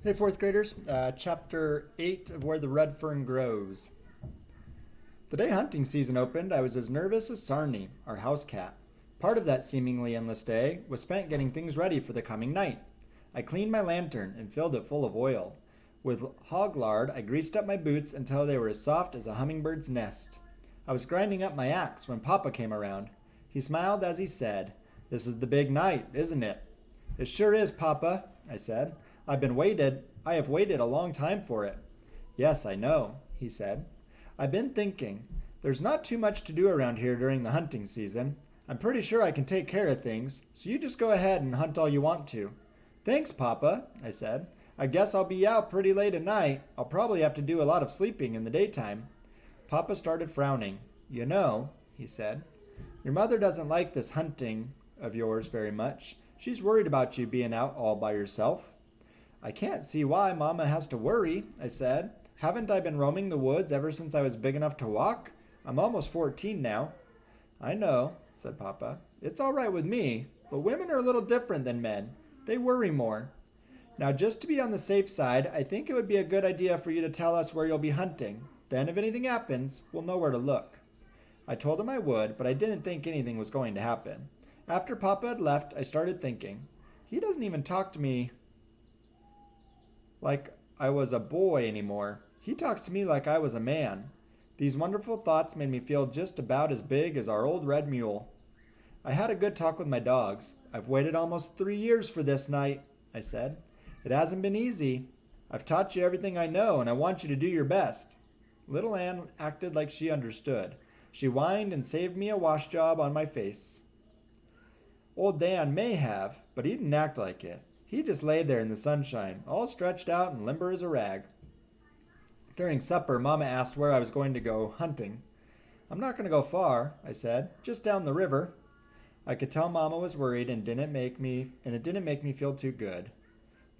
Hey, fourth graders, chapter 8 of Where the Red Fern Grows. The day hunting season opened, I was as nervous as Sarni, our house cat. Part of that seemingly endless day was spent getting things ready for the coming night. I cleaned my lantern and filled it full of oil. With hog lard, I greased up my boots until they were as soft as a hummingbird's nest. I was grinding up my axe when Papa came around. He smiled as he said, "This is the big night, isn't it?" "It sure is, Papa," I said. I have waited a long time for it." "Yes, I know," he said. "I've been thinking. There's not too much to do around here during the hunting season. I'm pretty sure I can take care of things, so you just go ahead and hunt all you want to." "Thanks, Papa," I said. "I guess I'll be out pretty late at night. I'll probably have to do a lot of sleeping in the daytime." Papa started frowning. "You know," he said, "your mother doesn't like this hunting of yours very much. She's worried about you being out all by yourself." "I can't see why Mama has to worry," I said. "Haven't I been roaming the woods ever since I was big enough to walk? I'm almost 14 now." "I know," said Papa. "It's all right with me, but women are a little different than men. They worry more. Now, just to be on the safe side, I think it would be a good idea for you to tell us where you'll be hunting. Then, if anything happens, we'll know where to look." I told him I would, but I didn't think anything was going to happen. After Papa had left, I started thinking, he doesn't even talk to me like I was a boy anymore. He talks to me like I was a man. These wonderful thoughts made me feel just about as big as our old red mule. I had a good talk with my dogs. "I've waited almost 3 years for this night," I said. "It hasn't been easy. I've taught you everything I know, and I want you to do your best." Little Ann acted like she understood. She whined and saved me a wash job on my face. Old Dan may have, but he didn't act like it. He just lay there in the sunshine, all stretched out and limber as a rag. During supper, Mama asked where I was going to go hunting. "I'm not going to go far," I said. "Just down the river." I could tell Mama was worried and it didn't make me feel too good.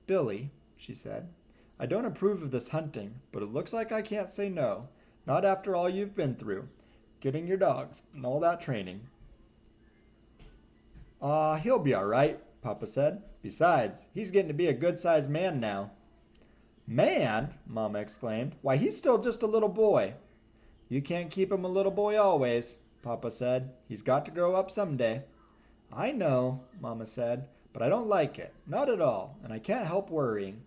"Billy," she said, "I don't approve of this hunting, but it looks like I can't say no. Not after all you've been through, getting your dogs and all that training." "Aw, he'll be all right," Papa said. "Besides, he's getting to be a good-sized man now." "Man!" Mama exclaimed. "Why, he's still just a little boy." "You can't keep him a little boy always," Papa said. "He's got to grow up someday." "I know," Mama said, "but I don't like it. Not at all, and I can't help worrying."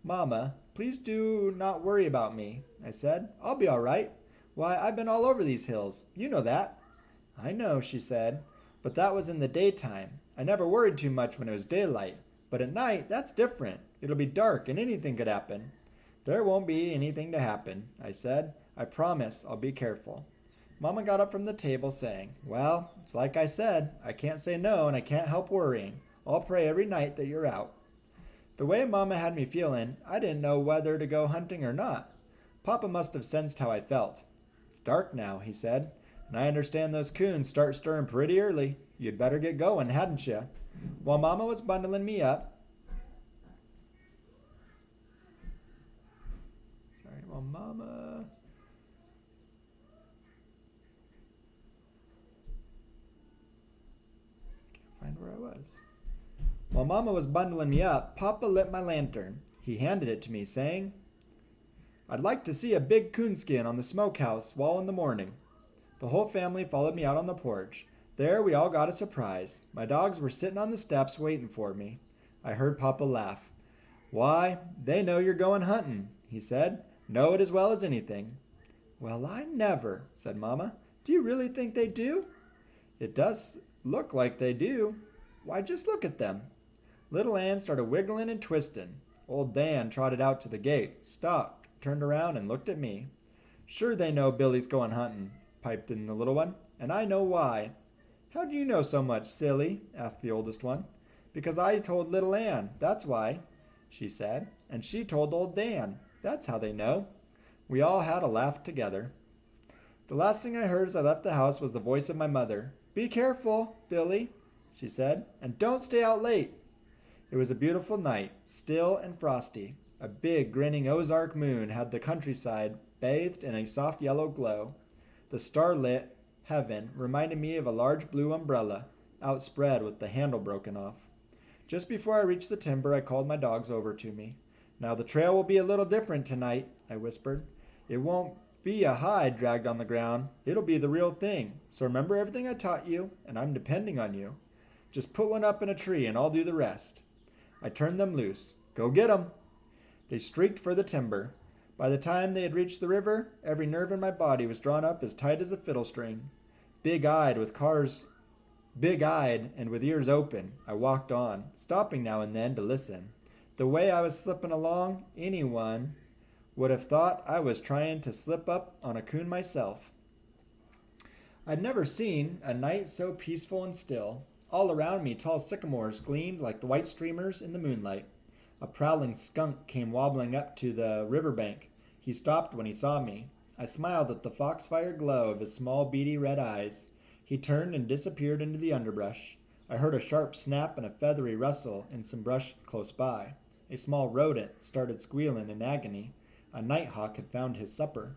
"Mama, please do not worry about me," I said. "I'll be all right. Why, I've been all over these hills. You know that." "I know," she said, "but that was in the daytime. I never worried too much when it was daylight. But at night, that's different. It'll be dark and anything could happen." "There won't be anything to happen," I said. "I promise I'll be careful." Mama got up from the table saying, "Well, it's like I said. I can't say no and I can't help worrying. I'll pray every night that you're out." The way Mama had me feeling, I didn't know whether to go hunting or not. Papa must have sensed how I felt. "It's dark now," he said, "and I understand those coons start stirring pretty early. You'd better get going, hadn't you?" While Mama was bundling me up, while Mama can't find where I was. While Mama was bundling me up, Papa lit my lantern. He handed it to me, saying, "I'd like to see a big coonskin on the smokehouse while in the morning." The whole family followed me out on the porch. There we all got a surprise. My dogs were sitting on the steps waiting for me. I heard Papa laugh. "Why, they know you're going hunting," he said. "Know it as well as anything." "Well, I never," said Mama. "Do you really think they do?" "It does look like they do. Why, just look at them." Little Ann started wiggling and twisting. Old Dan trotted out to the gate, stopped, turned around, and looked at me. "Sure they know Billy's going hunting," piped in the little one, "and I know why." "How do you know so much, silly?" asked the oldest one. "Because I told little Ann, that's why," she said, "and she told old Dan. That's how they know." We all had a laugh together. The last thing I heard as I left the house was the voice of my mother. "Be careful, Billy," she said, "and don't stay out late." It was a beautiful night, still and frosty. A big, grinning Ozark moon had the countryside bathed in a soft yellow glow. The starlit heaven reminded me of a large blue umbrella, outspread with the handle broken off. Just before I reached the timber, I called my dogs over to me. Now the trail will be a little different tonight, I whispered. It won't be a hide dragged on the ground. It'll be the real thing. So remember everything I taught you, and I'm depending on you. Just put one up in a tree and I'll do the rest. I turned them loose. Go get 'em. They streaked for the timber. By the time they had reached the river, every nerve in my body was drawn up as tight as a fiddle string. Big-eyed and with ears open, I walked on, stopping now and then to listen. The way I was slipping along, anyone would have thought I was trying to slip up on a coon myself. I'd never seen a night so peaceful and still. All around me, tall sycamores gleamed like the white streamers in the moonlight. A prowling skunk came wobbling up to the riverbank. He stopped when he saw me. I smiled at the foxfire glow of his small, beady red eyes. He turned and disappeared into the underbrush. I heard a sharp snap and a feathery rustle in some brush close by. A small rodent started squealing in agony. A nighthawk had found his supper.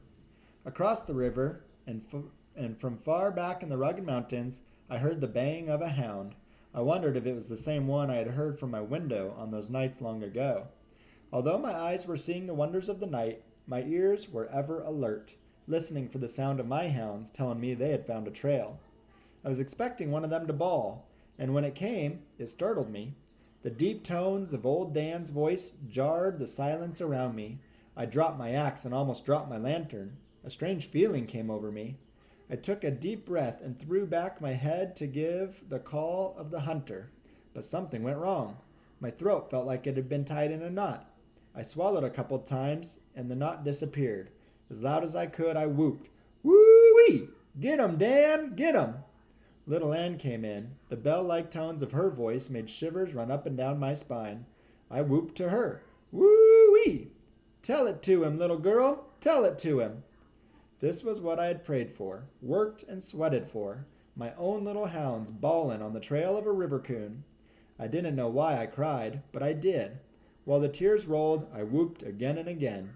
Across the river, and from far back in the rugged mountains, I heard the baying of a hound. I wondered if it was the same one I had heard from my window on those nights long ago. Although my eyes were seeing the wonders of the night, my ears were ever alert, listening for the sound of my hounds telling me they had found a trail. I was expecting one of them to bawl, and when it came, it startled me. The deep tones of old Dan's voice jarred the silence around me. I dropped my axe and almost dropped my lantern. A strange feeling came over me. I took a deep breath and threw back my head to give the call of the hunter. But something went wrong. My throat felt like it had been tied in a knot. I swallowed a couple times, and the knot disappeared. As loud as I could, I whooped, "Woo-wee! Get 'em, Dan! Get 'em!" Little Ann came in. The bell-like tones of her voice made shivers run up and down my spine. I whooped to her, "Woo-wee! Tell it to him, little girl! Tell it to him!" This was what I had prayed for, worked and sweated for. My own little hounds bawling on the trail of a river coon. I didn't know why I cried, but I did. While the tears rolled, I whooped again and again.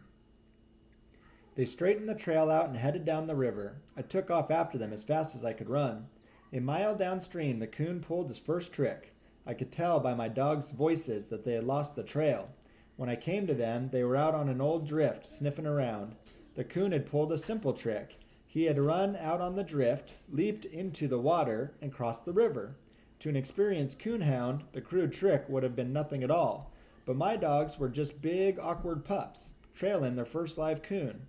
They straightened the trail out and headed down the river. I took off after them as fast as I could run. A mile downstream, the coon pulled his first trick. I could tell by my dogs' voices that they had lost the trail. When I came to them, they were out on an old drift, sniffing around. The coon had pulled a simple trick. He had run out on the drift, leaped into the water, and crossed the river. To an experienced coonhound, the crude trick would have been nothing at all. But my dogs were just big, awkward pups, trailing their first live coon.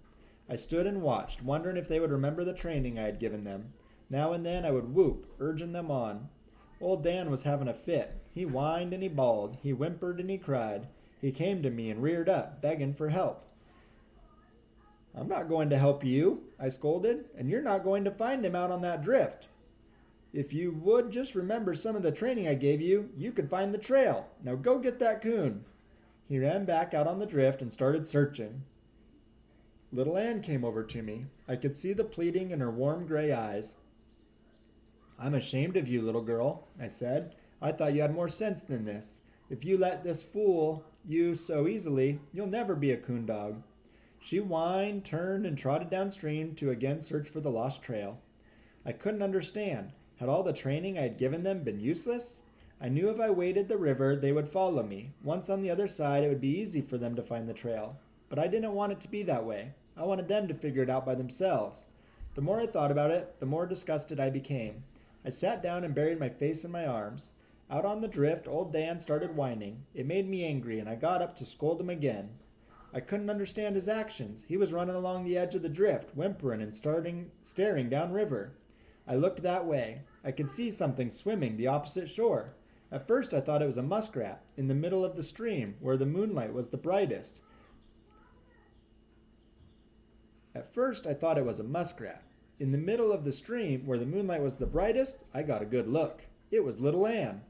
I stood and watched, wondering if they would remember the training I had given them. Now and then I would whoop, urging them on. Old Dan was having a fit. He whined and he bawled. He whimpered and he cried. He came to me and reared up, begging for help. "I'm not going to help you," I scolded, "and you're not going to find him out on that drift. If you would just remember some of the training I gave you, you could find the trail. Now go get that coon." He ran back out on the drift and started searching. Little Ann came over to me. I could see the pleading in her warm gray eyes. "I'm ashamed of you, little girl," I said. "I thought you had more sense than this. If you let this fool you so easily, you'll never be a coon dog." She whined, turned, and trotted downstream to again search for the lost trail. I couldn't understand. Had all the training I had given them been useless? I knew if I waded the river, they would follow me. Once on the other side, it would be easy for them to find the trail. But I didn't want it to be that way. I wanted them to figure it out by themselves. The more I thought about it, the more disgusted I became. I sat down and buried my face in my arms. Out on the drift, old Dan started whining. It made me angry, and I got up to scold him again. I couldn't understand his actions. He was running along the edge of the drift, whimpering and staring downriver. I looked that way. I could see something swimming the opposite shore. At first I thought it was a muskrat in the middle of the stream where the moonlight was the brightest. I got a good look. It was little Ann.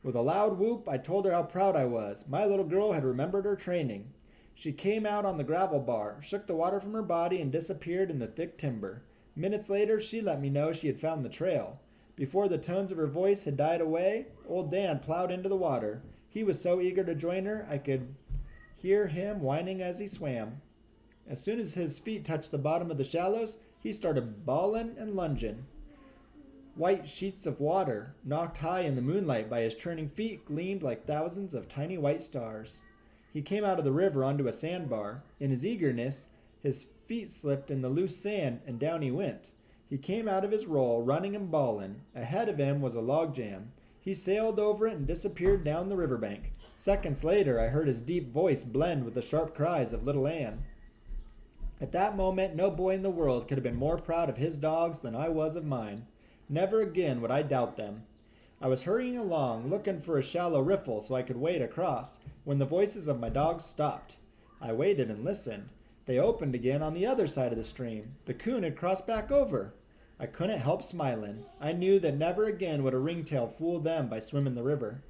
With a loud whoop, I told her how proud I was. My little girl had remembered her training. She came out on the gravel bar, shook the water from her body, and disappeared in the thick timber. Minutes later, she let me know she had found the trail. Before the tones of her voice had died away, old Dan plowed into the water. He was so eager to join her, I could hear him whining as he swam. As soon as his feet touched the bottom of the shallows, he started bawling and lunging. White sheets of water, knocked high in the moonlight by his churning feet, gleamed like thousands of tiny white stars. He came out of the river onto a sandbar. In his eagerness, his feet slipped in the loose sand, and down he went. He came out of his roll, running and bawling. Ahead of him was a log jam. He sailed over it and disappeared down the riverbank. Seconds later, I heard his deep voice blend with the sharp cries of little Anne. At that moment, no boy in the world could have been more proud of his dogs than I was of mine. Never again would I doubt them. I was hurrying along, looking for a shallow riffle so I could wade across, when the voices of my dogs stopped. I waited and listened. They opened again on the other side of the stream. The coon had crossed back over. I couldn't help smiling. I knew that never again would a ringtail fool them by swimming the river.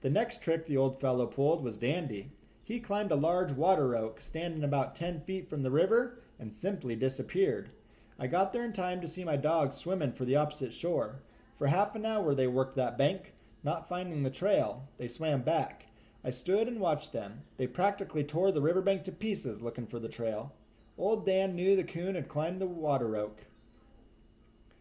The next trick the old fellow pulled was dandy. He climbed a large water oak, standing about 10 feet from the river, and simply disappeared. I got there in time to see my dogs swimming for the opposite shore. For half an hour they worked that bank, not finding the trail. They swam back. I stood and watched them. They practically tore the riverbank to pieces looking for the trail. Old Dan knew the coon had climbed the water oak.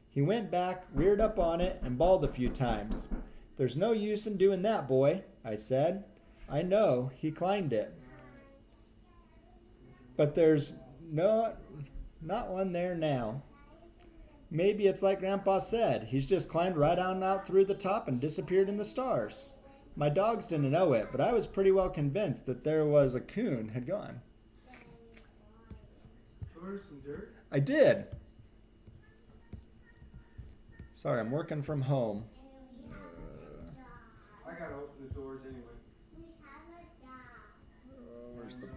He went back, reared up on it, and bawled a few times. "There's no use in doing that, boy," I said. "I know, he climbed it. But there's not one there now. Maybe it's like Grandpa said. He's just climbed right on out through the top and disappeared in the stars." My dogs didn't know it, but I was pretty well convinced that there was a coon had gone. Pour some dirt? I did. Sorry, I'm working from home. I gotta open the doors anyway. Where's the